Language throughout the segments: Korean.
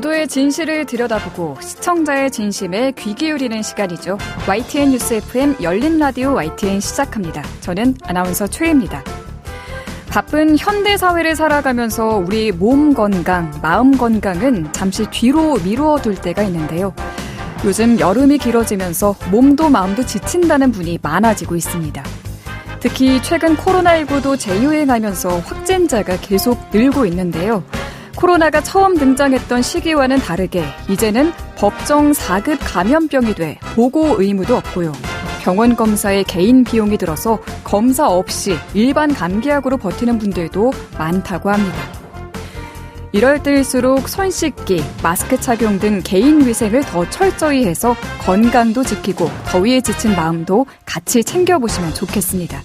보도의 진실을 들여다보고 시청자의 진심에 귀 기울이는 시간이죠. YTN 뉴스 FM 열린 라디오 YTN 시작합니다. 저는 아나운서 최혜입니다. 바쁜 현대사회를 살아가면서 우리 몸 건강, 마음 건강은 잠시 뒤로 미루어둘 때가 있는데요. 요즘 여름이 길어지면서 몸도 마음도 지친다는 분이 많아지고 있습니다. 특히 최근 코로나19도 재유행하면서 확진자가 계속 늘고 있는데요. 코로나가 처음 등장했던 시기와는 다르게 이제는 법정 4급 감염병이 돼 보고 의무도 없고요. 병원 검사에 개인 비용이 들어서 검사 없이 일반 감기약으로 버티는 분들도 많다고 합니다. 이럴 때일수록 손 씻기, 마스크 착용 등 개인 위생을 더 철저히 해서 건강도 지키고 더위에 지친 마음도 같이 챙겨보시면 좋겠습니다.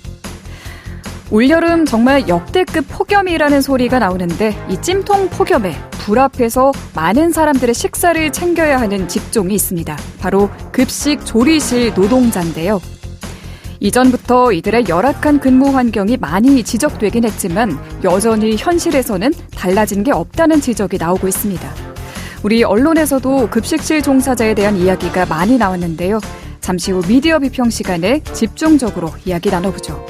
올여름 정말 역대급 폭염이라는 소리가 나오는데 이 찜통 폭염에 불 앞에서 많은 사람들의 식사를 챙겨야 하는 직종이 있습니다. 바로 급식 조리실 노동자인데요. 이전부터 이들의 열악한 근무 환경이 많이 지적되긴 했지만 여전히 현실에서는 달라진 게 없다는 지적이 나오고 있습니다. 우리 언론에서도 급식실 종사자에 대한 이야기가 많이 나왔는데요. 잠시 후 미디어 비평 시간에 집중적으로 이야기 나눠보죠.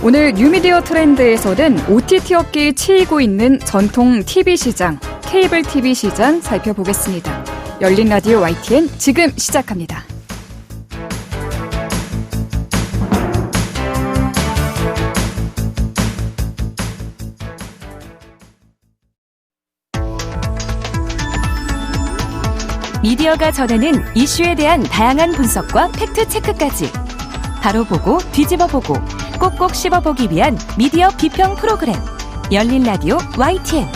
오늘 뉴미디어 트렌드에서는 OTT 업계에 치이고 있는 전통 TV 시장, 케이블 TV 시장 살펴보겠습니다. 열린 라디오 YTN 지금 시작합니다. 미디어가 전하는 이슈에 대한 다양한 분석과 팩트체크까지 바로 보고 뒤집어보고 꼭꼭 씹어보기 위한 미디어 비평 프로그램 열린 라디오 YTN.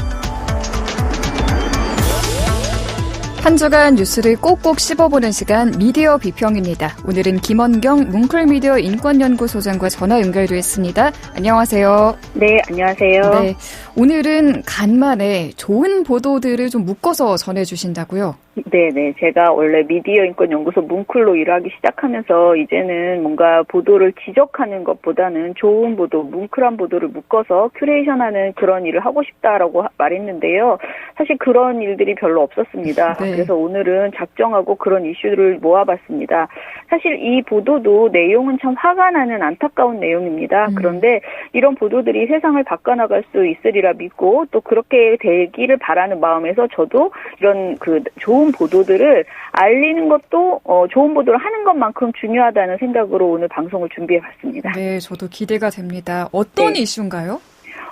한 주간 뉴스를 꼭꼭 씹어보는 시간 미디어 비평입니다. 오늘은 김원경 뭉클미디어 인권연구소장과 전화 연결되어 있습니다. 안녕하세요. 네, 안녕하세요. 네, 오늘은 간만에 좋은 보도들을 좀 묶어서 전해주신다고요? 네네. 제가 원래 미디어 인권연구소 뭉클로 일하기 시작하면서 이제는 뭔가 보도를 지적하는 것보다는 좋은 보도, 뭉클한 보도를 묶어서 큐레이션하는 그런 일을 하고 싶다라고 말했는데요. 사실 그런 일들이 별로 없었습니다. 네. 그래서 오늘은 작정하고 그런 이슈들을 모아봤습니다. 사실 이 보도도 내용은 참 화가 나는 안타까운 내용입니다. 그런데 이런 보도들이 세상을 바꿔나갈 수 있으리라 믿고 또 그렇게 되기를 바라는 마음에서 저도 이런 좋은 보도들을 알리는 것도 좋은 보도를 하는 것만큼 중요하다는 생각으로 오늘 방송을 준비해봤습니다. 네, 저도 기대가 됩니다. 어떤 네. 이슈인가요?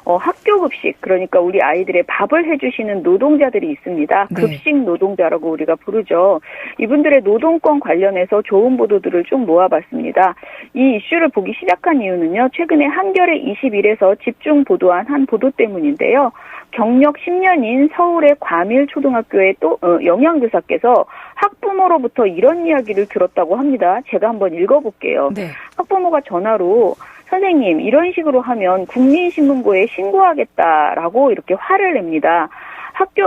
학교 급식, 그러니까 우리 아이들의 밥을 해주시는 노동자들이 있습니다. 네. 급식 노동자라고 우리가 부르죠. 이분들의 노동권 관련해서 좋은 보도들을 좀 모아봤습니다. 이 이슈를 보기 시작한 이유는요. 최근에 한겨레 21에서 집중 보도한 한 보도 때문인데요. 경력 10년인 서울의 과밀초등학교의 또 영양교사께서 학부모로부터 이런 이야기를 들었다고 합니다. 제가 한번 읽어볼게요. 네. 학부모가 전화로 선생님, 이런 식으로 하면 국민신문고에 신고하겠다라고 이렇게 화를 냅니다.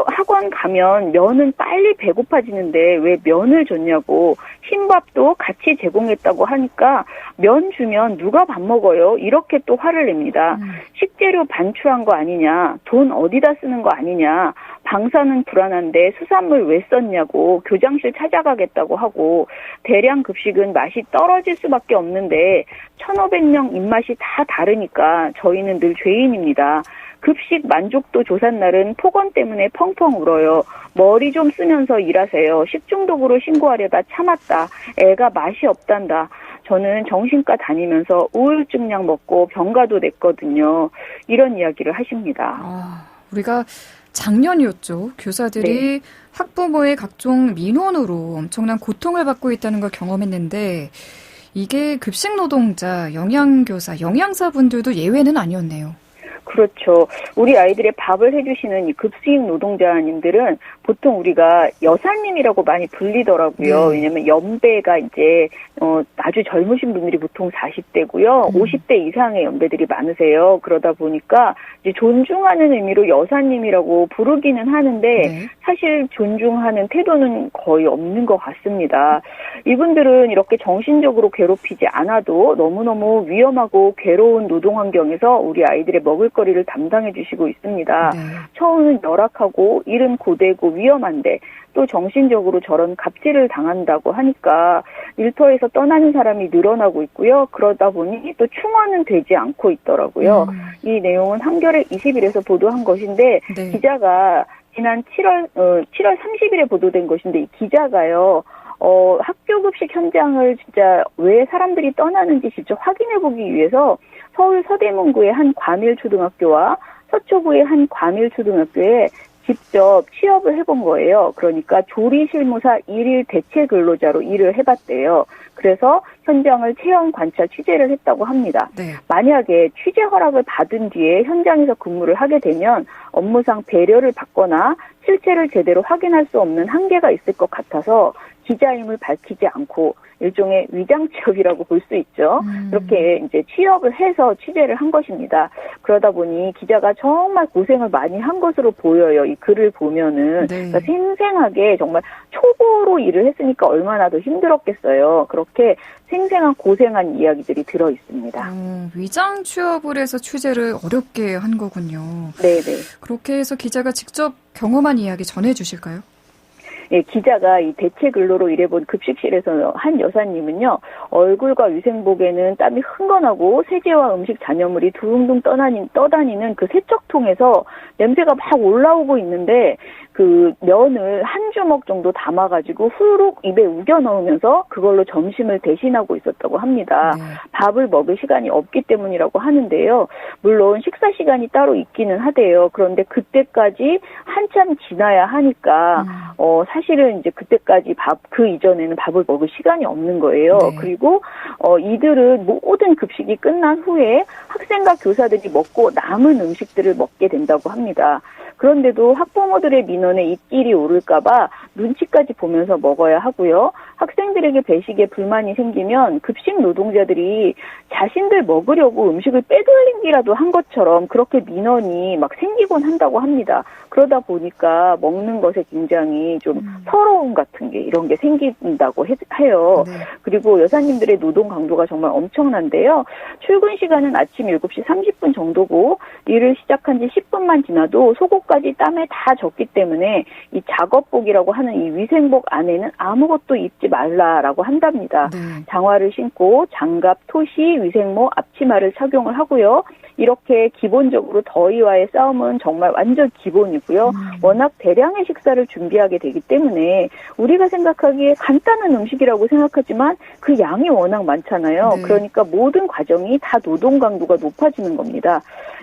학원 가면 면은 빨리 배고파지는데 왜 면을 줬냐고, 흰밥도 같이 제공했다고 하니까 면 주면 누가 밥 먹어요? 이렇게 또 화를 냅니다. 식재료 반출한 거 아니냐, 돈 어디다 쓰는 거 아니냐, 방사는 불안한데 수산물 왜 썼냐고 교장실 찾아가겠다고 하고, 대량 급식은 맛이 떨어질 수밖에 없는데 1,500명 입맛이 다 다르니까 저희는 늘 죄인입니다. 급식 만족도 조산 날은 폭언 때문에 펑펑 울어요. 머리 좀 쓰면서 일하세요. 식중독으로 신고하려다 참았다. 애가 맛이 없단다. 저는 정신과 다니면서 우울증약 먹고 병가도 냈거든요. 이런 이야기를 하십니다. 우리가 작년이었죠. 교사들이 네. 학부모의 각종 민원으로 엄청난 고통을 받고 있다는 걸 경험했는데 이게 급식 노동자, 영양교사, 영양사분들도 예외는 아니었네요. 그렇죠. 우리 아이들의 밥을 해주시는 이 급식 노동자님들은 보통 우리가 여사님이라고 많이 불리더라고요. 왜냐면 연배가 이제 아주 젊으신 분들이 보통 40대고요. 50대 이상의 연배들이 많으세요. 그러다 보니까 이제 존중하는 의미로 여사님이라고 부르기는 하는데 사실 존중하는 태도는 거의 없는 것 같습니다. 이분들은 이렇게 정신적으로 괴롭히지 않아도 너무너무 위험하고 괴로운 노동 환경에서 우리 아이들의 먹을거리를 담당해 주시고 있습니다. 처우는 열악하고 일은 고되고 위험한데 또 정신적으로 저런 갑질을 당한다고 하니까 일터에서 떠나는 사람이 늘어나고 있고요. 그러다 보니 또 충원은 되지 않고 있더라고요. 이 내용은 한겨레 20일에서 보도한 것인데 네. 기자가 지난 7월 30일에 보도된 것인데 이 기자가요. 학교 급식 현장을 진짜 왜 사람들이 떠나는지 직접 확인해보기 위해서 서울 서대문구의 한 과밀초등학교와 서초구의 한 과밀초등학교에 직접 취업을 해본 거예요. 그러니까 조리실무사 1일 대체 근로자로 일을 해봤대요. 그래서 현장을 체험 관찰 취재를 했다고 합니다. 네. 만약에 취재 허락을 받은 뒤에 현장에서 근무를 하게 되면 업무상 배려를 받거나 실체를 제대로 확인할 수 없는 한계가 있을 것 같아서 기자임을 밝히지 않고 일종의 위장 취업이라고 볼 수 있죠. 그렇게 이제 취업을 해서 취재를 한 것입니다. 그러다 보니 기자가 정말 고생을 많이 한 것으로 보여요. 이 글을 보면은 네. 그러니까 생생하게 정말 초보로 일을 했으니까 얼마나 더 힘들었겠어요. 그렇게 생생한 고생한 이야기들이 들어 있습니다. 위장 취업을 해서 취재를 어렵게 한 거군요. 네네. 그렇게 해서 기자가 직접 경험한 이야기 전해주실까요? 예, 기자가 이 대체 근로로 일해본 급식실에서 한 여사님은요, 얼굴과 위생복에는 땀이 흥건하고 세제와 음식 잔여물이 둥둥 떠다니는 그 세척통에서 냄새가 막 올라오고 있는데 그 면을 한 주먹 정도 담아가지고 후루룩 입에 우겨 넣으면서 그걸로 점심을 대신하고 있었다고 합니다. 네. 밥을 먹을 시간이 없기 때문이라고 하는데요. 물론 식사 시간이 따로 있기는 하대요. 그런데 그때까지 한참 지나야 하니까 사실은 이제 그때까지 그 이전에는 밥을 먹을 시간이 없는 거예요. 네. 그리고 이들은 모든 급식이 끝난 후에 학생과 교사들이 먹고 남은 음식들을 먹게 된다고 합니다. 그런데도 학부모들의 민원에 입길이 오를까봐 눈치까지 보면서 먹어야 하고요. 학생들에게 배식에 불만이 생기면 급식 노동자들이 자신들 먹으려고 음식을 빼돌리기라도 한 것처럼 그렇게 민원이 막 생기곤 한다고 합니다. 그러다 보니까 먹는 것에 굉장히 좀 서러움 같은 게 이런 게 생긴다고 해요. 네. 그리고 여사님들의 노동 강도가 정말 엄청난데요. 출근 시간은 아침 7시 30분 정도고 일을 시작한 지 10분만 지나도 속옷까지 땀에 다 젖기 때문에 이 작업복이라고 하는 이 위생복 안에는 아무것도 입지 말라라고 한답니다. 네. 장화를 신고 장갑, 토시, 위생모, 앞치마를 착용을 하고요. 이렇게 기본적으로 더위와의 싸움은 정말 완전 기본이고요. 워낙 대량의 식사를 준비하게 되기 때문에 우리가 생각하기에 간단한 음식이라고 생각하지만 그 양이 워낙 많잖아요. 네. 그러니까 모든 과정이 다 노동 강도가 높아지는 겁니다.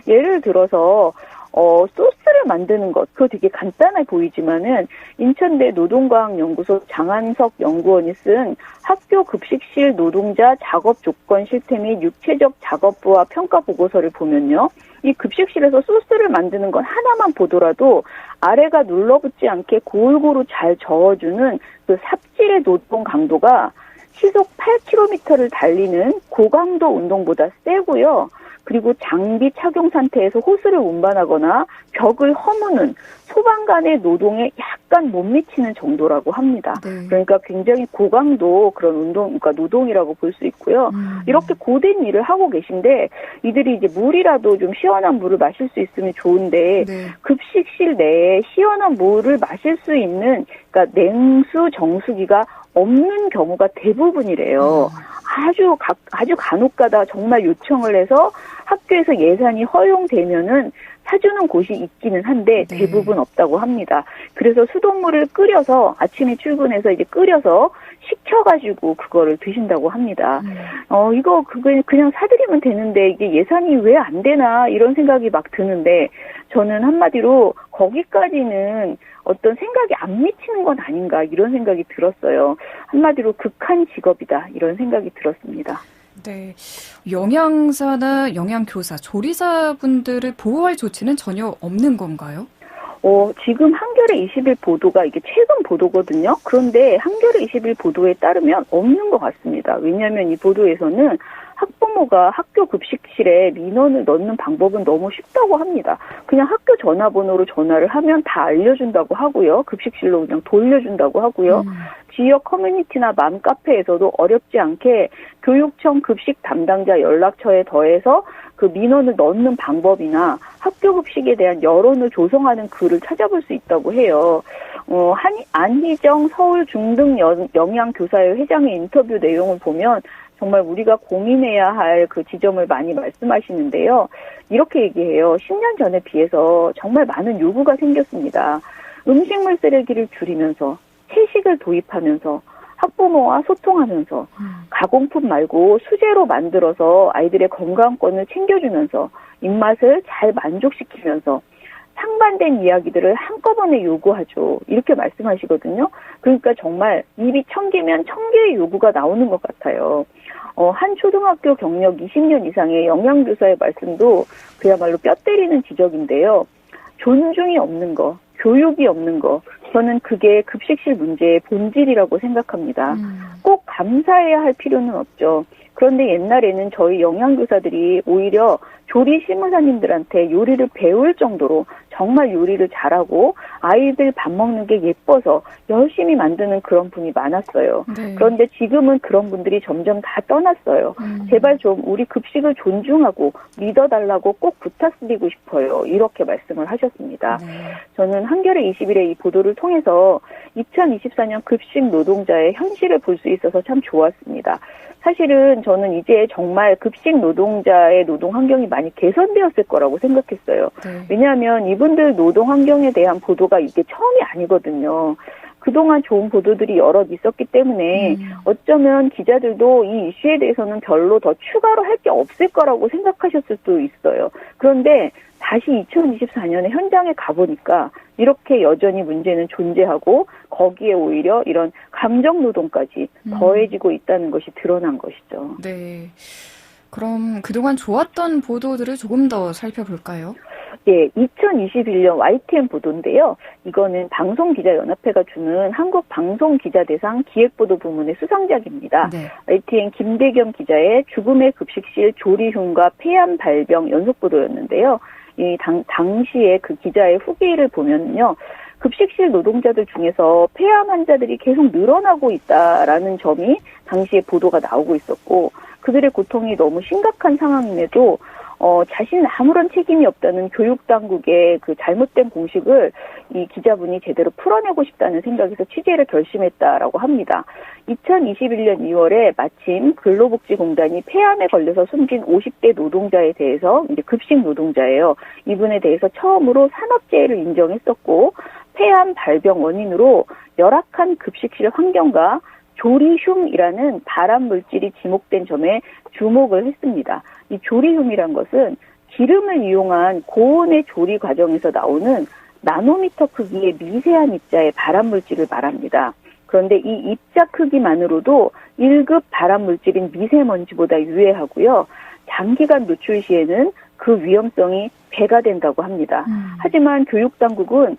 예를 들어서 소스를 만드는 것, 그거 되게 간단해 보이지만은 인천대 노동과학연구소 장한석 연구원이 쓴 학교 급식실 노동자 작업 조건 실태 및 육체적 작업부와 평가 보고서를 보면요. 이 급식실에서 소스를 만드는 건 하나만 보더라도 아래가 눌러붙지 않게 골고루 잘 저어주는 그 삽질의 노동 강도가 시속 8km를 달리는 고강도 운동보다 세고요. 그리고 장비 착용 상태에서 호스를 운반하거나 벽을 허무는 소방관의 노동에 약간 못 미치는 정도라고 합니다. 네. 그러니까 굉장히 고강도 그런 그러니까 노동이라고 볼 수 있고요. 이렇게 고된 일을 하고 계신데 이들이 이제 물이라도 좀 시원한 물을 마실 수 있으면 좋은데 네. 급식실 내에 시원한 물을 마실 수 있는 그러니까 냉수 정수기가 없는 경우가 대부분이래요. 아주 간혹가다 정말 요청을 해서 학교에서 예산이 허용되면은 사주는 곳이 있기는 한데 네. 대부분 없다고 합니다. 그래서 수돗물을 끓여서 아침에 출근해서 이제 끓여서 식혀가지고 그거를 드신다고 합니다. 이거 그냥 사드리면 되는데 이게 예산이 왜 안 되나 이런 생각이 막 드는데 저는 한마디로 거기까지는 어떤 생각이 안 미치는 건 아닌가 이런 생각이 들었어요. 한마디로 극한 직업이다 이런 생각이 들었습니다. 네, 영양사나 영양교사, 조리사분들을 보호할 조치는 전혀 없는 건가요? 지금 한겨레 20일 보도가 이게 최근 보도거든요. 그런데 한겨레 20일 보도에 따르면 없는 것 같습니다. 왜냐하면 이 보도에서는 학부모가 학교 급식실에 민원을 넣는 방법은 너무 쉽다고 합니다. 그냥 학교 전화번호로 전화를 하면 다 알려준다고 하고요. 급식실로 그냥 돌려준다고 하고요. 지역 커뮤니티나 맘카페에서도 어렵지 않게 교육청 급식 담당자 연락처에 더해서 그 민원을 넣는 방법이나 학교 급식에 대한 여론을 조성하는 글을 찾아볼 수 있다고 해요. 안희정 서울 중등 영양교사회 회장의 인터뷰 내용을 보면 정말 우리가 고민해야 할 그 지점을 많이 말씀하시는데요. 이렇게 얘기해요. 10년 전에 비해서 정말 많은 요구가 생겼습니다. 음식물 쓰레기를 줄이면서 채식을 도입하면서 학부모와 소통하면서 가공품 말고 수제로 만들어서 아이들의 건강권을 챙겨주면서 입맛을 잘 만족시키면서 상반된 이야기들을 한꺼번에 요구하죠. 이렇게 말씀하시거든요. 그러니까 정말 입이 1000개면 1000개의 요구가 나오는 것 같아요. 한 초등학교 경력 20년 이상의 영양교사의 말씀도 그야말로 뼈 때리는 지적인데요. 존중이 없는 거, 교육이 없는 거, 저는 그게 급식실 문제의 본질이라고 생각합니다. 꼭 감사해야 할 필요는 없죠. 그런데 옛날에는 저희 영양교사들이 오히려 조리 실무사님들한테 요리를 배울 정도로 정말 요리를 잘하고 아이들 밥 먹는 게 예뻐서 열심히 만드는 그런 분이 많았어요. 네. 그런데 지금은 그런 분들이 점점 다 떠났어요. 제발 좀 우리 급식을 존중하고 믿어달라고 꼭 부탁드리고 싶어요. 이렇게 말씀을 하셨습니다. 네. 저는 한겨레 21의 이 보도를 통해서 2024년 급식 노동자의 현실을 볼 수 있어서 참 좋았습니다. 사실은 저는 이제 정말 급식 노동자의 노동 환경이 많이 개선되었을 거라고 생각했어요. 네. 왜냐하면 이분들 노동 환경에 대한 보도가 이게 처음이 아니거든요. 그동안 좋은 보도들이 여럿 있었기 때문에 어쩌면 기자들도 이 이슈에 대해서는 별로 더 추가로 할 게 없을 거라고 생각하셨을 수도 있어요. 그런데 다시 2024년에 현장에 가보니까 이렇게 여전히 문제는 존재하고 거기에 오히려 이런 감정노동까지 더해지고 있다는 것이 드러난 것이죠. 네. 그럼 그동안 좋았던 보도들을 조금 더 살펴볼까요? 예, 2021년 YTN 보도인데요. 이거는 방송기자연합회가 주는 한국방송기자대상 기획보도 부문의 수상작입니다. 네. YTN 김대겸 기자의 죽음의 급식실 조리흉과 폐암 발병 연속보도였는데요. 이 당시에 그 기자의 후기를 보면요. 급식실 노동자들 중에서 폐암 환자들이 계속 늘어나고 있다라는 점이 당시에 보도가 나오고 있었고 그들의 고통이 너무 심각한 상황임에도 자신은 아무런 책임이 없다는 교육당국의 그 잘못된 공식을 이 기자분이 제대로 풀어내고 싶다는 생각에서 취재를 결심했다라고 합니다. 2021년 2월에 마침 근로복지공단이 폐암에 걸려서 숨진 50대 노동자에 대해서 이제 급식 노동자예요. 이분에 대해서 처음으로 산업재해를 인정했었고 폐암 발병 원인으로 열악한 급식실 환경과 조리흉이라는 발암 물질이 지목된 점에 주목을 했습니다. 이 조리흉이란 것은 기름을 이용한 고온의 조리 과정에서 나오는 나노미터 크기의 미세한 입자의 발암 물질을 말합니다. 그런데 이 입자 크기만으로도 1급 발암 물질인 미세먼지보다 유해하고요. 장기간 노출 시에는 그 위험성이 배가 된다고 합니다. 하지만 교육당국은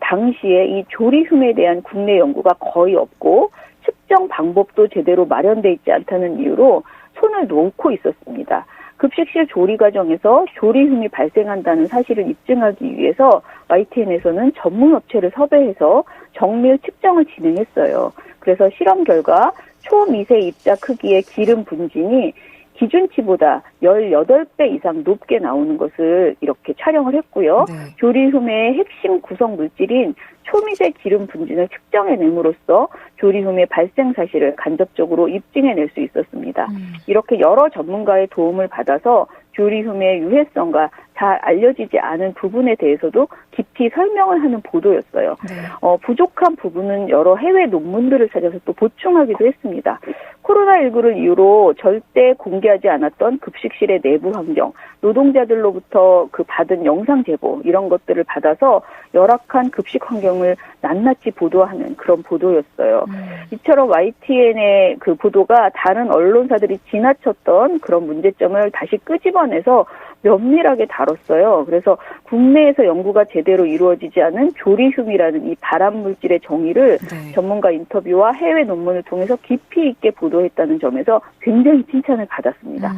당시에 이 조리흉에 대한 국내 연구가 거의 없고 측정 방법도 제대로 마련돼 있지 않다는 이유로 손을 놓고 있었습니다. 급식실 조리 과정에서 조리흉이 발생한다는 사실을 입증하기 위해서 YTN에서는 전문 업체를 섭외해서 정밀 측정을 진행했어요. 그래서 실험 결과 초미세 입자 크기의 기름 분진이 기준치보다 18배 이상 높게 나오는 것을 이렇게 촬영을 했고요. 네. 조리흉의 핵심 구성 물질인 초미세 기름 분진을 측정해냄으로써 조리흉의 발생 사실을 간접적으로 입증해낼 수 있었습니다. 이렇게 여러 전문가의 도움을 받아서 조리흉의 유해성과 잘 알려지지 않은 부분에 대해서도 깊이 설명을 하는 보도였어요. 네. 부족한 부분은 여러 해외 논문들을 찾아서 또 보충하기도 했습니다. 코로나19를 이유로 절대 공개하지 않았던 급식실의 내부 환경, 노동자들로부터 그 받은 영상 제보 이런 것들을 받아서 열악한 급식 환경을 낱낱이 보도하는 그런 보도였어요. 이처럼 YTN의 그 보도가 다른 언론사들이 지나쳤던 그런 문제점을 다시 끄집어내서 면밀하게 다뤘어요. 그래서 국내에서 연구가 제대로 이루어지지 않은 조리흉이라는 이 발암 물질의 정의를 네. 전문가 인터뷰와 해외 논문을 통해서 깊이 있게 보도 보도했다는 점에서 굉장히 칭찬을 받았습니다.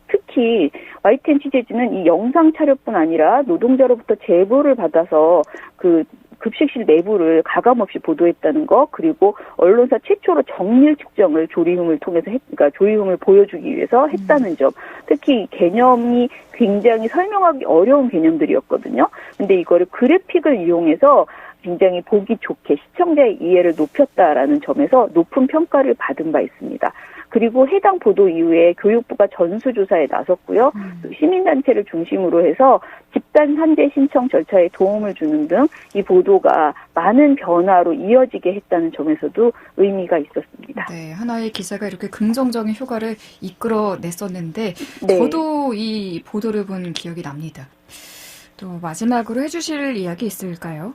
특히 YTN 취재진은 이 영상 촬영뿐 아니라 노동자로부터 제보를 받아서 그 급식실 내부를 가감없이 보도했다는 거, 그리고 언론사 최초로 정밀 측정을 조리흉을 통해서 그러니까 조리흉을 보여주기 위해서 했다는 점. 특히 개념이 굉장히 설명하기 어려운 개념들이었거든요. 근데 이거를 그래픽을 이용해서 굉장히 보기 좋게 시청자의 이해를 높였다라는 점에서 높은 평가를 받은 바 있습니다. 그리고 해당 보도 이후에 교육부가 전수조사에 나섰고요. 시민단체를 중심으로 해서 집단 산재 신청 절차에 도움을 주는 등 이 보도가 많은 변화로 이어지게 했다는 점에서도 의미가 있었습니다. 네, 하나의 기사가 이렇게 긍정적인 효과를 이끌어냈었는데 네. 저도 이 보도를 본 기억이 납니다. 또 마지막으로 해주실 이야기 있을까요?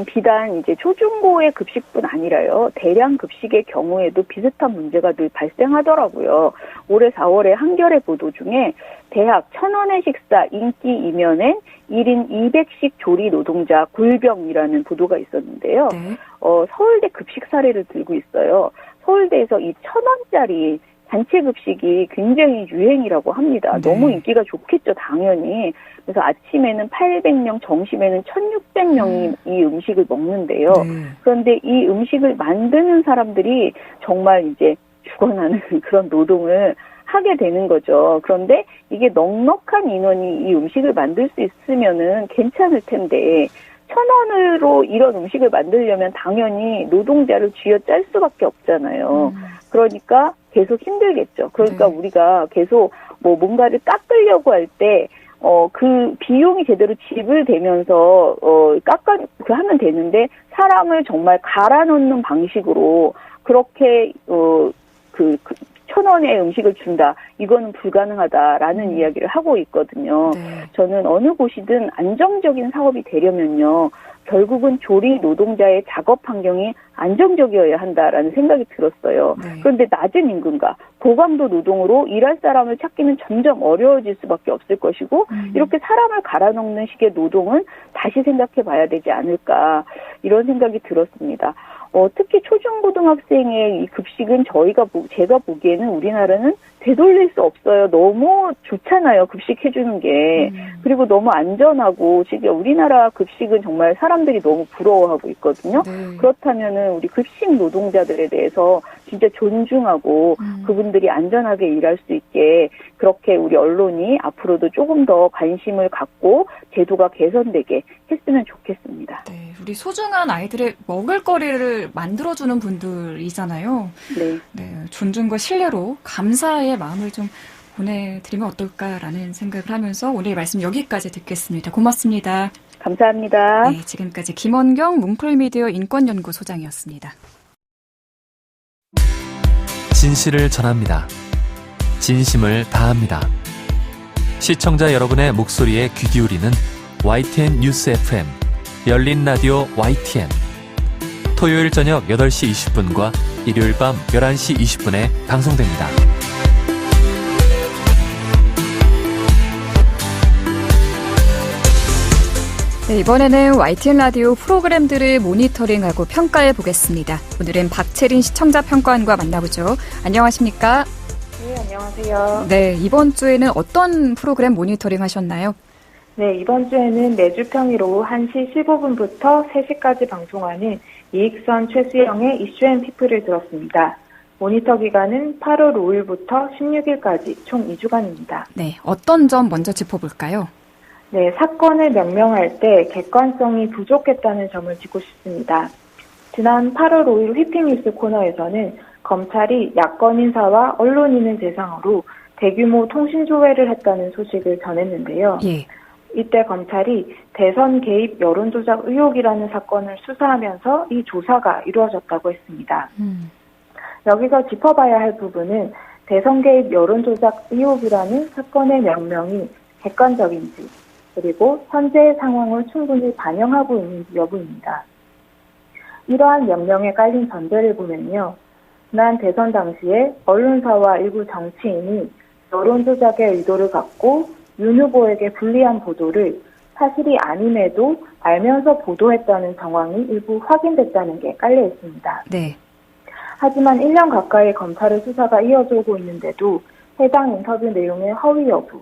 비단 이제 초중고의 급식뿐 아니라요. 대량 급식의 경우에도 비슷한 문제가 늘 발생하더라고요. 올해 4월에 한겨레 보도 중에 대학 1,000원의 식사 인기 이면엔 1인 200식 조리 노동자 굴병이라는 보도가 있었는데요. 네. 서울대 급식 사례를 들고 있어요. 서울대에서 이 1,000원짜리 단체 급식이 굉장히 유행이라고 합니다. 네. 너무 인기가 좋겠죠, 당연히. 그래서 아침에는 800명, 점심에는 1,600명이 이 음식을 먹는데요. 네. 그런데 이 음식을 만드는 사람들이 정말 이제 죽어나는 그런 노동을 하게 되는 거죠. 그런데 이게 넉넉한 인원이 이 음식을 만들 수 있으면은 괜찮을 텐데 1,000원으로 이런 음식을 만들려면 당연히 노동자를 쥐어짤 수밖에 없잖아요. 그러니까 계속 힘들겠죠. 그러니까 네. 우리가 계속 뭐 뭔가를 깎으려고 할 때 그 비용이 제대로 지불되면서 하면 되는데 사람을 정말 갈아넣는 방식으로 그렇게 1,000원의 음식을 준다. 이거는 불가능하다라는 이야기를 하고 있거든요. 네. 저는 어느 곳이든 안정적인 사업이 되려면요. 결국은 조리 노동자의 작업 환경이 안정적이어야 한다라는 생각이 들었어요. 네. 그런데 낮은 임금과 고강도 노동으로 일할 사람을 찾기는 점점 어려워질 수밖에 없을 것이고 이렇게 사람을 갈아넣는 식의 노동은 다시 생각해 봐야 되지 않을까 이런 생각이 들었습니다. 특히 초중고등학생의 이 급식은 제가 보기에는 우리나라는 되돌릴 수 없어요. 너무 좋잖아요. 급식 해주는 게. 그리고 너무 안전하고 지금 우리나라 급식은 정말 사람들이 너무 부러워하고 있거든요. 네. 그렇다면은 우리 급식 노동자들에 대해서 진짜 존중하고 그분들이 안전하게 일할 수 있게 그렇게 우리 언론이 앞으로도 조금 더 관심을 갖고 제도가 개선되게 했으면 좋겠습니다. 네, 우리 소중한 아이들의 먹을거리를 만들어주는 분들이잖아요. 네. 네, 존중과 신뢰로 감사의 마음을 좀 보내드리면 어떨까라는 생각을 하면서 오늘 말씀 여기까지 듣겠습니다. 고맙습니다. 감사합니다. 네, 지금까지 김원경 문풀미디어 인권연구소장이었습니다. 진실을 전합니다. 진심을 다합니다. 시청자 여러분의 목소리에 귀 기울이는 YTN 뉴스 FM 열린 라디오 YTN 토요일 저녁 8시 20분과 일요일 밤 11시 20분에 방송됩니다. 네, 이번에는 YTN 라디오 프로그램들을 모니터링하고 평가해 보겠습니다. 오늘은 박채린 시청자 평가원과 만나보죠. 안녕하십니까? 네, 안녕하세요. 네, 이번 주에는 어떤 프로그램 모니터링 하셨나요? 네, 이번 주에는 매주 평일 오후 1시 15분부터 3시까지 방송하는 이익선 최수영의 이슈앤피플을 들었습니다. 모니터 기간은 8월 5일부터 16일까지 총 2주간입니다. 네, 어떤 점 먼저 짚어볼까요? 네, 사건을 명명할 때 객관성이 부족했다는 점을 짚고 싶습니다. 지난 8월 5일 휘핑뉴스 코너에서는 검찰이 야권 인사와 언론인을 대상으로 대규모 통신조회를 했다는 소식을 전했는데요. 예. 이때 검찰이 대선 개입 여론조작 의혹이라는 사건을 수사하면서 이 조사가 이루어졌다고 했습니다. 여기서 짚어봐야 할 부분은 대선 개입 여론조작 의혹이라는 사건의 명명이 객관적인지 그리고 현재의 상황을 충분히 반영하고 있는지 여부입니다. 이러한 명명에 깔린 전제를 보면요. 지난 대선 당시에 언론사와 일부 정치인이 여론조작의 의도를 갖고 윤 후보에게 불리한 보도를 사실이 아님에도 알면서 보도했다는 정황이 일부 확인됐다는 게 깔려 있습니다. 네. 하지만 1년 가까이 검찰의 수사가 이어져 오고 있는데도 해당 인터뷰 내용의 허위 여부,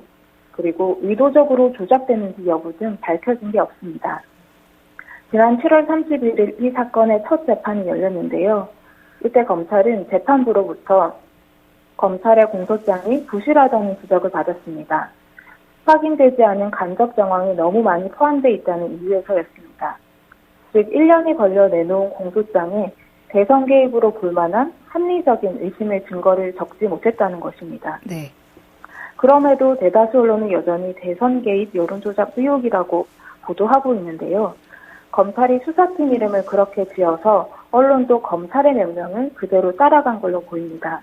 그리고 의도적으로 조작되는지 여부 등 밝혀진 게 없습니다. 지난 7월 31일 이 사건의 첫 재판이 열렸는데요. 이때 검찰은 재판부로부터 검찰의 공소장이 부실하다는 지적을 받았습니다. 확인되지 않은 간접 정황이 너무 많이 포함되어 있다는 이유에서였습니다. 즉 1년이 걸려 내놓은 공소장에 대선 개입으로 볼만한 합리적인 의심의 증거를 적지 못했다는 것입니다. 네. 그럼에도 대다수 언론은 여전히 대선 개입 여론조작 의혹이라고 보도하고 있는데요. 검찰이 수사팀 이름을 그렇게 지어서 언론도 검찰의 명령을 그대로 따라간 걸로 보입니다.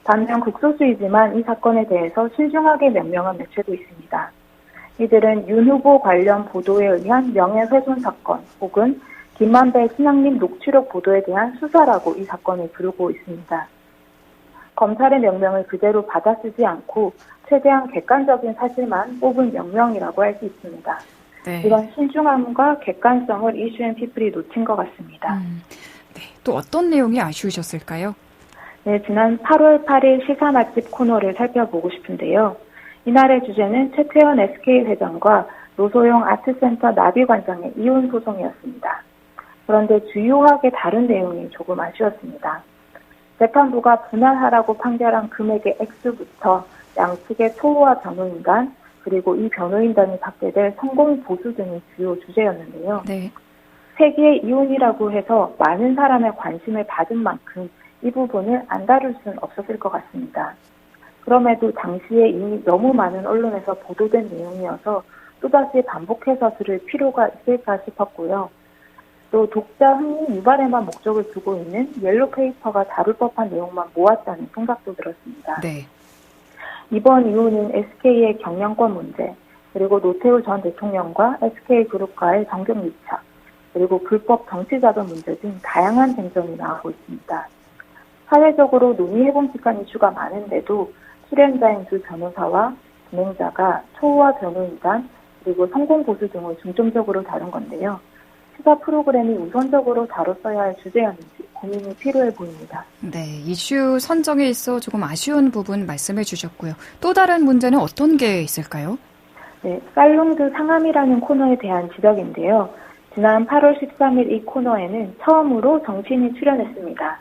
반면 극소수이지만 이 사건에 대해서 신중하게 명명한 매체도 있습니다. 이들은 윤 후보 관련 보도에 의한 명예훼손 사건 혹은 김만배 신앙림 녹취록 보도에 대한 수사라고 이 사건을 부르고 있습니다. 검찰의 명령을 그대로 받아쓰지 않고 최대한 객관적인 사실만 뽑은 명명이라고 할 수 있습니다. 네. 이런 신중함과 객관성을 이슈앤피플이 놓친 것 같습니다. 네. 또 어떤 내용이 아쉬우셨을까요? 네, 지난 8월 8일 시사 맛집 코너를 살펴보고 싶은데요. 이날의 주제는 최태원 SK 회장과 노소영 아트센터 나비관장의 이혼 소송이었습니다. 그런데 주요하게 다른 내용이 조금 아쉬웠습니다. 재판부가 분할하라고 판결한 금액의 액수부터 양측의 초호화 변호인단, 그리고 이 변호인단이 받게 될 성공 보수 등이 주요 주제였는데요. 네. 세기의 이혼이라고 해서 많은 사람의 관심을 받은 만큼 이 부분을 안 다룰 수는 없었을 것 같습니다. 그럼에도 당시에 이미 너무 많은 언론에서 보도된 내용이어서 또다시 반복해서 들을 필요가 있을까 싶었고요. 또 독자 흥행 유발에만 목적을 두고 있는 옐로페이퍼가 다룰 법한 내용만 모았다는 생각도 들었습니다. 네. 이번 이유는 SK의 경영권 문제, 그리고 노태우 전 대통령과 SK그룹과의 정경 밀착, 그리고 불법 정치자금 문제 등 다양한 쟁점이 나오고 있습니다. 사회적으로 논의해봄직한 이슈가 많은데도 출연자인 두 변호사와 진행자가 초호화 변호인단, 그리고 성공보수 등을 중점적으로 다룬 건데요. 시사 프로그램이 우선적으로 다뤘어야 할 주제였는지 고민이 필요해 보입니다. 네, 이슈 선정에 있어 조금 아쉬운 부분 말씀해 주셨고요. 또 다른 문제는 어떤 게 있을까요? 네, 살롱드 상암이라는 코너에 대한 지적인데요. 지난 8월 13일 이 코너에는 처음으로 정치인이 출연했습니다.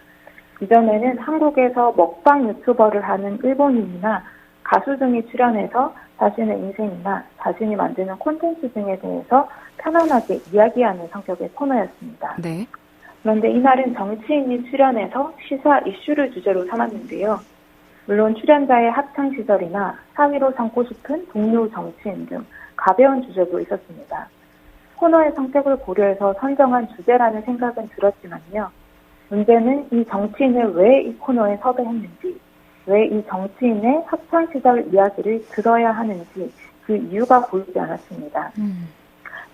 이전에는 한국에서 먹방 유튜버를 하는 일본인이나 가수 등이 출연해서 자신의 인생이나 자신이 만드는 콘텐츠 등에 대해서 편안하게 이야기하는 성격의 코너였습니다. 네. 그런데 이날은 정치인이 출연해서 시사 이슈를 주제로 삼았는데요. 물론 출연자의 학창시절이나 사위로 삼고 싶은 동료 정치인 등 가벼운 주제도 있었습니다. 코너의 성격을 고려해서 선정한 주제라는 생각은 들었지만요. 문제는 이 정치인을 왜 이 코너에 섭외했는지, 왜 이 정치인의 학창시절 이야기를 들어야 하는지 그 이유가 보이지 않았습니다.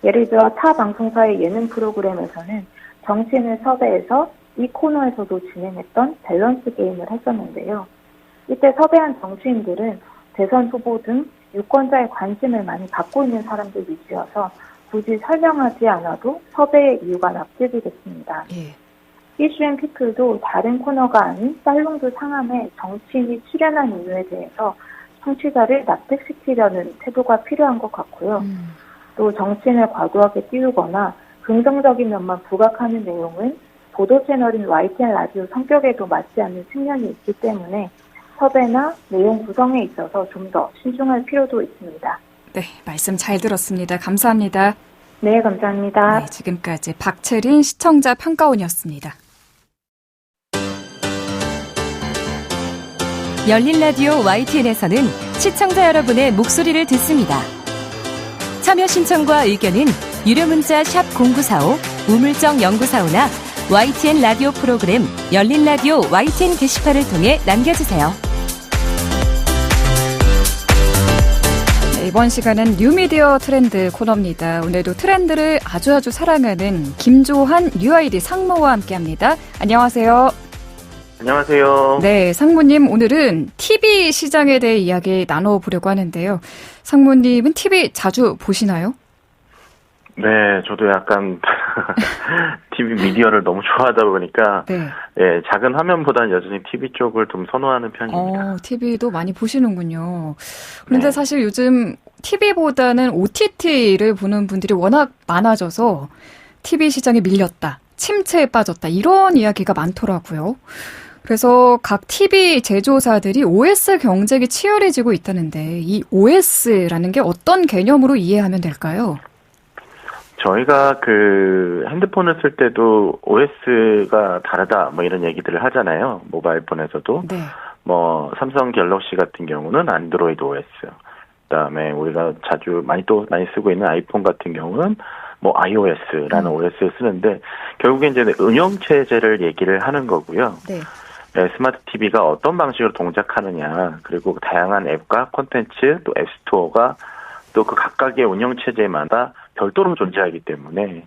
예를 들어 타 방송사의 예능 프로그램에서는 정치인을 섭외해서 이 코너에서도 진행했던 밸런스 게임을 했었는데요. 이때 섭외한 정치인들은 대선 후보 등 유권자의 관심을 많이 받고 있는 사람들 위주여서 굳이 설명하지 않아도 섭외의 이유가 납득이 됐습니다. 예. 이슈앤피플도 다른 코너가 아닌 살롱드 상암에 정치인이 출연한 이유에 대해서 청취자를 납득시키려는 태도가 필요한 것 같고요. 또 정치인을 과도하게 띄우거나 긍정적인 면만 부각하는 내용은 보도 채널인 YTN 라디오 성격에도 맞지 않는 측면이 있기 때문에 섭외나 내용 구성에 있어서 좀 더 신중할 필요도 있습니다. 네, 말씀 잘 들었습니다. 감사합니다. 네, 감사합니다. 네, 지금까지 박채린 시청자 평가원이었습니다. 열린 라디오 YTN에서는 시청자 여러분의 목소리를 듣습니다. 참여 신청과 의견은 유료 문자 샵 0945, 우물정 0945나 YTN 라디오 프로그램 열린 라디오 YTN 게시판을 통해 남겨주세요. 네, 이번 시간은 뉴미디어 트렌드 코너입니다. 오늘도 트렌드를 아주 사랑하는 김조한 UID 상무와 함께합니다. 안녕하세요. 안녕하세요. 네, 상무님 오늘은 TV 시장에 대해 이야기 나눠보려고 하는데요. 상무님은 TV 자주 보시나요? 네, 저도 약간 TV 미디어를 너무 좋아하다 보니까 네. 예, 작은 화면보다는 여전히 TV 쪽을 좀 선호하는 편입니다. TV도 많이 보시는군요. 그런데 네. 사실 요즘 TV보다는 OTT를 보는 분들이 워낙 많아져서 TV 시장에 밀렸다, 침체에 빠졌다 이런 이야기가 많더라고요. 그래서 각 TV 제조사들이 OS 경쟁이 치열해지고 있다는데 이 OS라는 게 어떤 개념으로 이해하면 될까요? 저희가 그 핸드폰을 쓸 때도 OS가 다르다 뭐 이런 얘기들을 하잖아요. 모바일 폰에서도. 네. 뭐 삼성 갤럭시 같은 경우는 안드로이드 OS. 그다음에 우리가 많이 쓰고 있는 아이폰 같은 경우는 뭐 iOS라는 OS를 쓰는데 결국에 이제 운영 체제를 얘기를 하는 거고요. 네. 네, 스마트 TV가 어떤 방식으로 동작하느냐, 그리고 다양한 앱과 콘텐츠, 또 앱스토어가 또 그 각각의 운영 체제마다 별도로 존재하기 때문에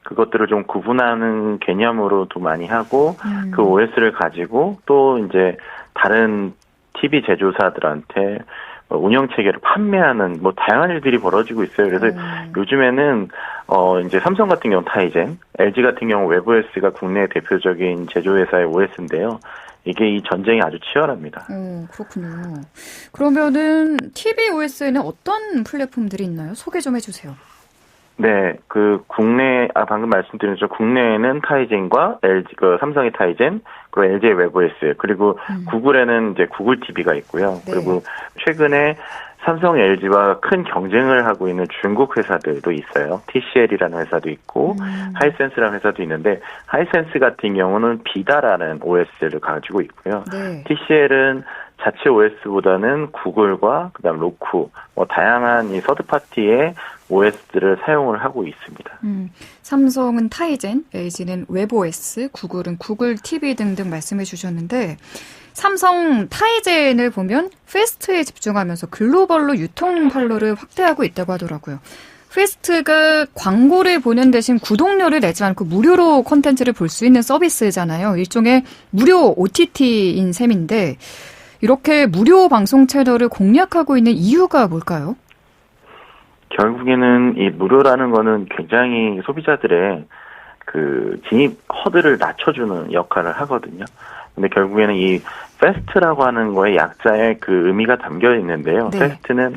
그것들을 좀 구분하는 개념으로도 많이 하고 그 OS를 가지고 또 이제 다른 TV 제조사들한테 운영 체계를 판매하는 뭐 다양한 일들이 벌어지고 있어요. 그래서 요즘에는 이제 삼성 같은 경우 타이젠, LG 같은 경우 웹OS가 국내 대표적인 제조회사의 OS인데요. 이게 이 전쟁이 아주 치열합니다. 그렇군요. 그러면은 TV OS에는 어떤 플랫폼들이 있나요? 소개 좀 해주세요. 네, 방금 말씀드린 것처럼 국내에는 타이젠과 삼성의 타이젠, 그리고 LG의 웹OS, 그리고 구글에는 이제 구글 TV가 있고요. 네. 그리고 최근에 삼성, LG와 큰 경쟁을 하고 있는 중국 회사들도 있어요. TCL이라는 회사도 있고, 하이센스라는 회사도 있는데, 하이센스 같은 경우는 비다라는 OS를 가지고 있고요. 네. TCL은 자체 OS보다는 구글과 그다음 로쿠, 다양한 이 서드파티의 OS들을 사용을 하고 있습니다. 삼성은 타이젠, LG는 웹OS, 구글은 구글 TV 등등 말씀해 주셨는데 삼성 타이젠을 보면 페스트에 집중하면서 글로벌로 유통 판로를 확대하고 있다고 하더라고요. 페스트가 광고를 보는 대신 구독료를 내지 않고 무료로 콘텐츠를 볼 수 있는 서비스잖아요. 일종의 무료 OTT인 셈인데 이렇게 무료 방송 채널을 공략하고 있는 이유가 뭘까요? 결국에는 이 무료라는 거는 굉장히 소비자들의 그 진입 허들을 낮춰주는 역할을 하거든요. 근데 결국에는 이 페스트라고 하는 거에 약자의 그 의미가 담겨 있는데요. 네. 페스트는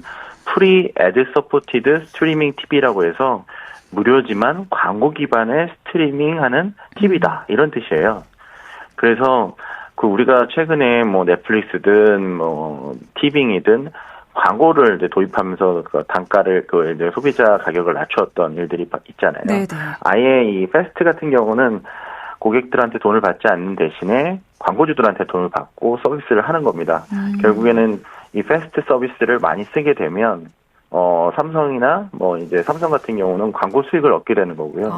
Free Ad Supported Streaming TV라고 해서 무료지만 광고 기반의 스트리밍하는 TV다 이런 뜻이에요. 그래서 그 우리가 최근에 뭐 넷플릭스든 뭐 티빙이든 광고를 이제 도입하면서 그 단가를 이제 소비자 가격을 낮추었던 일들이 있잖아요. 네네. 아예 이 페스트 같은 경우는 고객들한테 돈을 받지 않는 대신에 광고주들한테 돈을 받고 서비스를 하는 겁니다. 결국에는 이 페스트 서비스를 많이 쓰게 되면 삼성이나 뭐 이제 삼성 같은 경우는 광고 수익을 얻게 되는 거고요.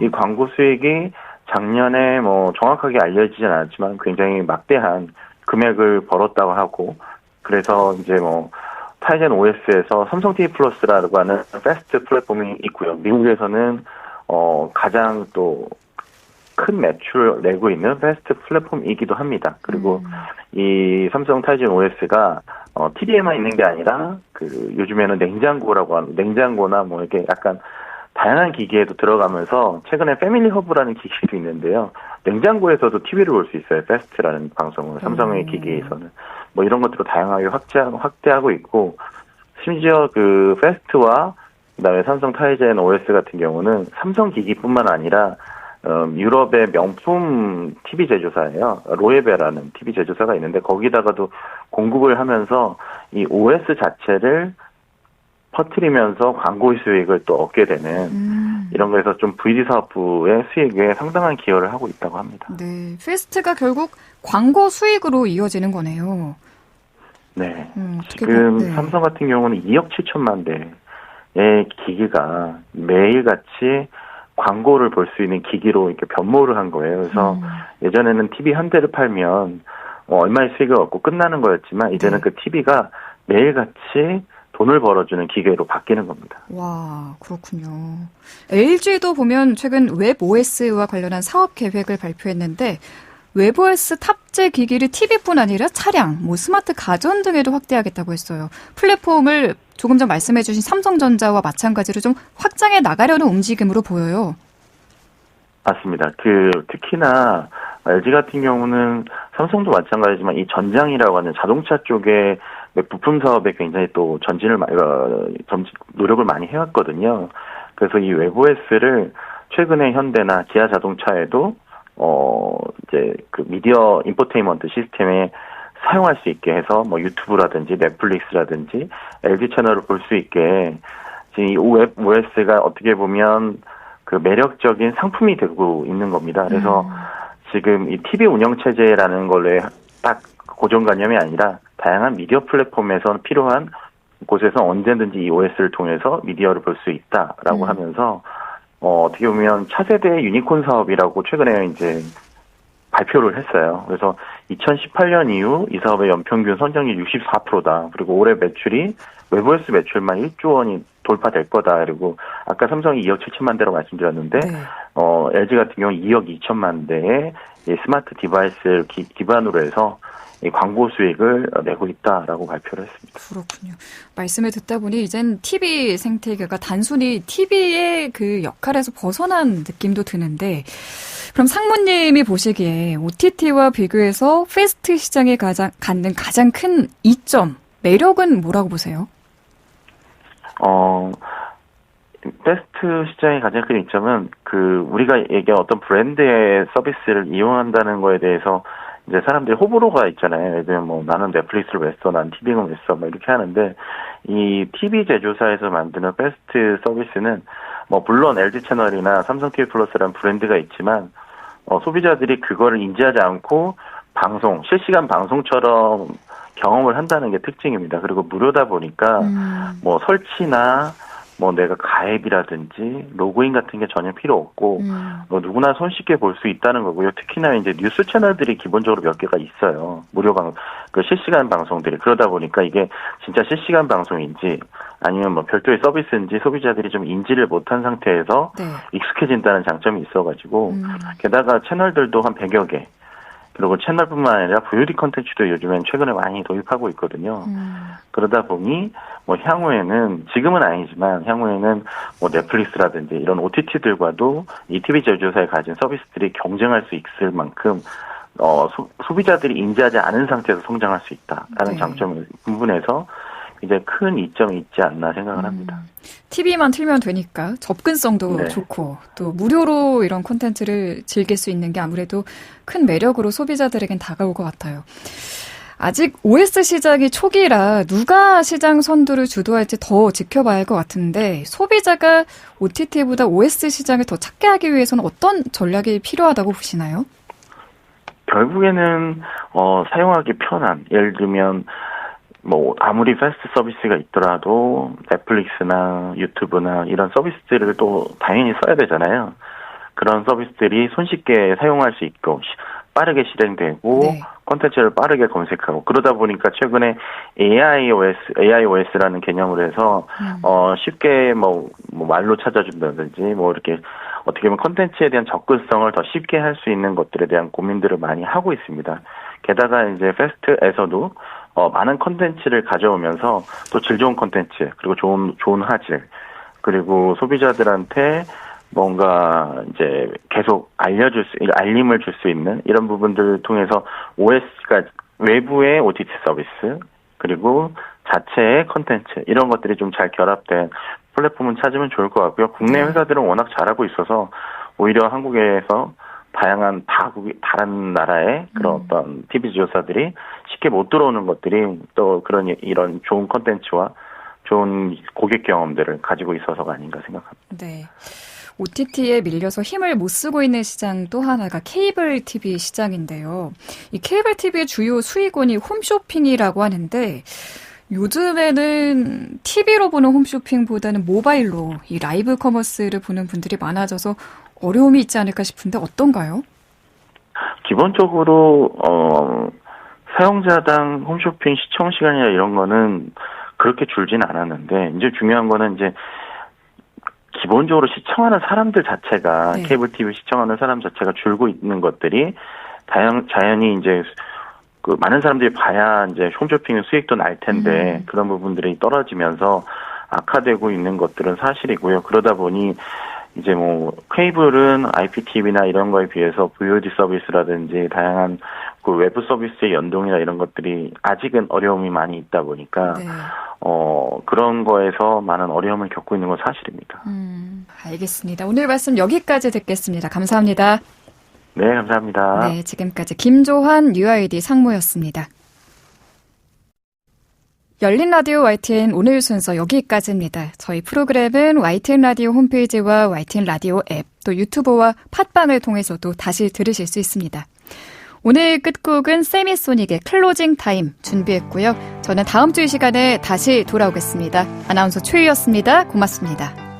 이 광고 수익이 작년에 뭐 정확하게 알려지진 않았지만 굉장히 막대한 금액을 벌었다고 하고 그래서 이제 뭐 타이젠 OS에서 삼성 TV 플러스라고 하는 패스트 플랫폼이 있고요. 미국에서는 가장 또 큰 매출을 내고 있는 패스트 플랫폼이기도 합니다. 그리고 이 삼성 타이젠 OS가 TV에만 있는 게 아니라 그 요즘에는 냉장고라고 하는 냉장고나 뭐 이렇게 약간 다양한 기기에도 들어가면서 최근에 패밀리 허브라는 기기도 있는데요. 냉장고에서도 TV를 볼 수 있어요. 패스트라는 방송을 삼성의 기기에서는 뭐 이런 것들을 다양하게 확대하고 있고 심지어 그 패스트와 그다음에 삼성 타이젠 OS 같은 경우는 삼성 기기뿐만 아니라 유럽의 명품 TV 제조사예요. 로에베라는 TV 제조사가 있는데 거기다가도 공급을 하면서 이 OS 자체를 퍼뜨리면서 광고 수익을 또 얻게 되는 이런 거에서 좀 VD 사업부의 수익에 상당한 기여를 하고 있다고 합니다. 네, 페스트가 결국 광고 수익으로 이어지는 거네요. 네, 지금 네. 삼성 같은 경우는 2억 7천만 대의 기기가 매일같이 광고를 볼 수 있는 기기로 이렇게 변모를 한 거예요. 그래서 예전에는 TV 한 대를 팔면 얼마의 수익을 얻고 끝나는 거였지만 이제는 네. 그 TV가 매일같이 돈을 벌어주는 기계로 바뀌는 겁니다. 와, 그렇군요. LG도 보면 최근 웹OS와 관련한 사업 계획을 발표했는데 웹OS 탑재 기기를 TV뿐 아니라 차량, 뭐 스마트 가전 등에도 확대하겠다고 했어요. 플랫폼을 조금 전 말씀해 주신 삼성전자와 마찬가지로 좀 확장해 나가려는 움직임으로 보여요. 맞습니다. 특히나 LG 같은 경우는 삼성도 마찬가지지만 이 전장이라고 하는 자동차 쪽에 부품 사업에 굉장히 또 노력을 많이 해왔거든요. 그래서 이 웹OS를 최근에 현대나 기아 자동차에도 이제 그 미디어 인포테인먼트 시스템에 사용할 수 있게 해서 뭐 유튜브라든지 넷플릭스라든지 LG 채널을 볼 수 있게 지금 이 웹OS가 어떻게 보면 그 매력적인 상품이 되고 있는 겁니다. 그래서 지금 이 TV 운영 체제라는 걸로 딱 고정관념이 아니라 다양한 미디어 플랫폼에서 필요한 곳에서 언제든지 이 OS를 통해서 미디어를 볼 수 있다라고 하면서 어떻게 보면 차세대 유니콘 사업이라고 최근에 이제 발표를 했어요. 그래서 2018년 이후 이 사업의 연평균 성장률 64%다. 그리고 올해 매출이 웹OS 매출만 1조 원이 돌파될 거다. 그리고 아까 삼성이 2억 7천만 대라고 말씀드렸는데 네. LG 같은 경우 2억 2천만 대의 스마트 디바이스를 기반으로 해서 이 광고 수익을 내고 있다라고 발표를 했습니다. 그렇군요. 말씀을 듣다 보니 이젠 TV 생태계가 단순히 TV의 그 역할에서 벗어난 느낌도 드는데, 그럼 상무님이 보시기에 OTT와 비교해서 패스트 시장에 갖는 가장 큰 이점, 매력은 뭐라고 보세요? 패스트 시장의 가장 큰 이점은 우리가 얘기한 어떤 브랜드의 서비스를 이용한다는 거에 대해서 이제 사람들이 호불호가 있잖아요. 예를 들면 뭐 나는 넷플릭스를 왜 써, 난 TV는 왜 써, 뭐 이렇게 하는데 이 TV 제조사에서 만드는 패스트 서비스는 뭐 물론 LG 채널이나 삼성 TV 플러스라는 브랜드가 있지만 소비자들이 그거를 인지하지 않고 실시간 방송처럼 경험을 한다는 게 특징입니다. 그리고 무료다 보니까 뭐 설치나 뭐 내가 가입이라든지 로그인 같은 게 전혀 필요 없고 누구나 손쉽게 볼 수 있다는 거고요. 특히나 이제 뉴스 채널들이 기본적으로 몇 개가 있어요. 실시간 방송들이. 그러다 보니까 이게 진짜 실시간 방송인지 아니면 뭐 별도의 서비스인지 소비자들이 좀 인지를 못한 상태에서 네. 익숙해진다는 장점이 있어가지고 게다가 채널들도 한 100여 개. 그리고 채널뿐만 아니라 VOD 콘텐츠도 요즘엔 최근에 많이 도입하고 있거든요. 그러다 보니 뭐 향후에는 지금은 아니지만 향후에는 뭐 넷플릭스라든지 이런 OTT들과도 이 TV 제조사에 가진 서비스들이 경쟁할 수 있을 만큼 소비자들이 인지하지 않은 상태에서 성장할 수 있다라는 네. 장점을 분분해서 이제 큰 이점이 있지 않나 생각을 합니다. TV만 틀면 되니까 접근성도 네. 좋고 또 무료로 이런 콘텐츠를 즐길 수 있는 게 아무래도 큰 매력으로 소비자들에겐 다가올 것 같아요. 아직 OS 시장이 초기라 누가 시장 선두를 주도할지 더 지켜봐야 할 것 같은데 소비자가 OTT보다 OS 시장을 더 찾게 하기 위해서는 어떤 전략이 필요하다고 보시나요? 결국에는 사용하기 편한, 예를 들면 뭐 아무리 패스트 서비스가 있더라도 넷플릭스나 유튜브나 이런 서비스들을 또 당연히 써야 되잖아요. 그런 서비스들이 손쉽게 사용할 수 있고 빠르게 실행되고 네. 콘텐츠를 빠르게 검색하고 그러다 보니까 최근에 AIOS라는 개념으로 해서 쉽게 뭐 말로 찾아준다든지 뭐 이렇게 어떻게 보면 콘텐츠에 대한 접근성을 더 쉽게 할 수 있는 것들에 대한 고민들을 많이 하고 있습니다. 게다가 이제 패스트에서도 많은 콘텐츠를 가져오면서 또 질 좋은 콘텐츠 그리고 좋은 화질 그리고 소비자들한테 뭔가 이제 계속 알림을 줄 수 있는 이런 부분들을 통해서 OS가 외부의 OTT 서비스 그리고 자체의 콘텐츠 이런 것들이 좀 잘 결합된 플랫폼을 찾으면 좋을 것 같고요. 국내 회사들은 워낙 잘하고 있어서 오히려 한국에서 다양한 다른 나라의 그런 어떤 TV 조사들이 쉽게 못 들어오는 것들이 또 이런 좋은 콘텐츠와 좋은 고객 경험들을 가지고 있어서가 아닌가 생각합니다. 네. OTT에 밀려서 힘을 못 쓰고 있는 시장 또 하나가 케이블 TV 시장인데요. 이 케이블 TV의 주요 수익원이 홈쇼핑이라고 하는데 요즘에는 TV로 보는 홈쇼핑보다는 모바일로 이 라이브 커머스를 보는 분들이 많아져서 어려움이 있지 않을까 싶은데 어떤가요? 기본적으로 사용자당 홈쇼핑 시청 시간이나 이런 거는 그렇게 줄진 않았는데 이제 중요한 거는 이제 기본적으로 시청하는 사람들 자체가 네. 케이블 TV 시청하는 사람 자체가 줄고 있는 것들이 자연히 이제 많은 사람들이 봐야 이제 홈쇼핑의 수익도 날 텐데 그런 부분들이 떨어지면서 악화되고 있는 것들은 사실이고요. 그러다 보니 이제 뭐 케이블은 IPTV나 이런 거에 비해서 VOD 서비스라든지 다양한 그 외부 서비스의 연동이나 이런 것들이 아직은 어려움이 많이 있다 보니까 네. 그런 거에서 많은 어려움을 겪고 있는 건 사실입니다. 알겠습니다. 오늘 말씀 여기까지 듣겠습니다. 감사합니다. 네, 감사합니다. 네, 지금까지 김조환 UID 상무였습니다. 열린 라디오 YTN 오늘 순서 여기까지입니다. 저희 프로그램은 YTN 라디오 홈페이지와 YTN 라디오 앱, 또 유튜브와 팟빵을 통해서도 다시 들으실 수 있습니다. 오늘 끝곡은 세미소닉의 클로징 타임 준비했고요. 저는 다음 주 이 시간에 다시 돌아오겠습니다. 아나운서 최희였습니다. 고맙습니다.